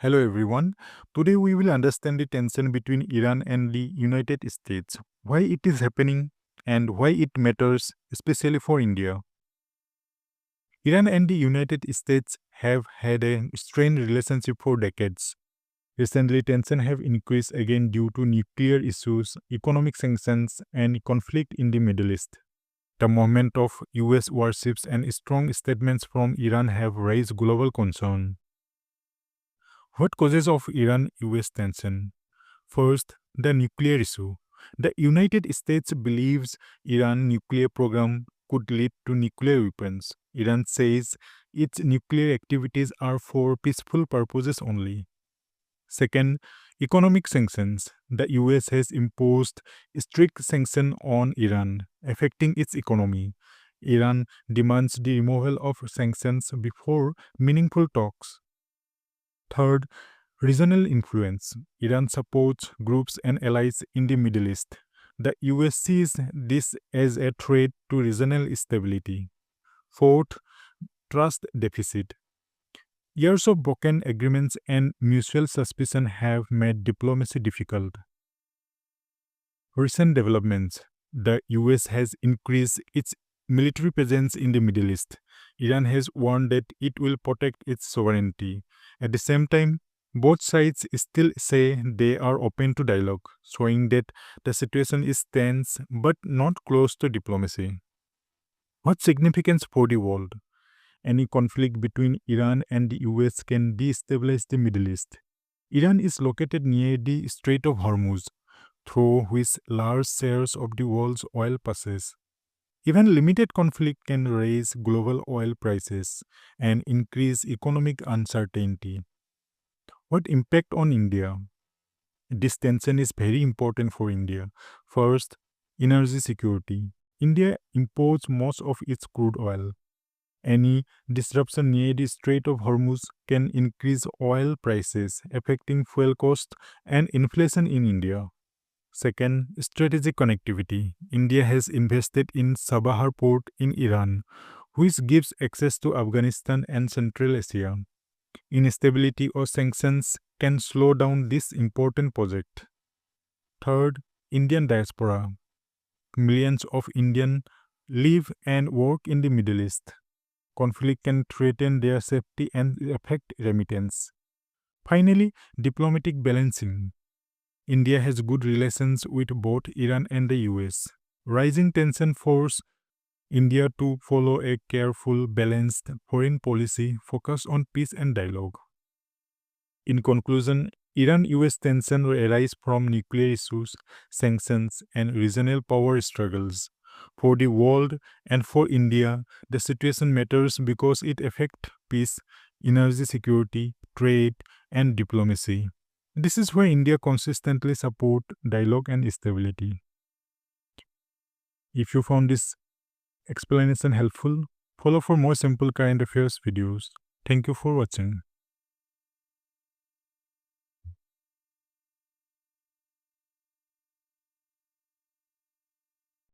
Hello everyone. Today we will understand the tension between Iran and the United States, why it is happening and why it matters, especially for India. Iran and the United States have had a strained relationship for decades. Recently, tensions have increased again due to nuclear issues, economic sanctions, and conflict in the Middle East. The movement of US warships and strong statements from Iran have raised global concern. What causes of Iran-US tension? First, the nuclear issue. The United States believes Iran nuclear program could lead to nuclear weapons. Iran says its nuclear activities are for peaceful purposes only. Second, economic sanctions. The US has imposed strict sanctions on Iran, affecting its economy. Iran demands the removal of sanctions before meaningful talks. Third, regional influence. Iran supports groups and allies in the Middle East. The US sees this as a threat to regional stability. Fourth, trust deficit. Years of broken agreements and mutual suspicion have made diplomacy difficult. Recent developments. The US has increased its military presence in the Middle East. Iran has warned that it will protect its sovereignty. At the same time, both sides still say they are open to dialogue, showing that the situation is tense but not close to diplomacy. What significance for the world? Any conflict between Iran and the US can destabilize the Middle East. Iran is located near the Strait of Hormuz, through which large shares of the world's oil passes. Even limited conflict can raise global oil prices and increase economic uncertainty. What impact on India? This tension is very important for India. First, energy security. India imports most of its crude oil. Any disruption near the Strait of Hormuz can increase oil prices, affecting fuel cost and inflation in India. Second, strategic connectivity. India has invested in Sabah port in Iran, which gives access to Afghanistan and Central Asia. Instability or sanctions can slow down this important project. Third, Indian diaspora. Millions of Indians live and work in the Middle East. Conflict can threaten their safety and affect remittance. Finally, diplomatic balancing. India has good relations with both Iran and the US. Rising tension force India to follow a careful, balanced foreign policy focused on peace and dialogue. In conclusion, Iran-US tension arise from nuclear issues, sanctions, and regional power struggles. For the world and for India, the situation matters because it affects peace, energy security, trade, and diplomacy. This is why India consistently supports dialogue and stability. If you found this explanation helpful, follow for more simple current affairs videos. Thank you for watching.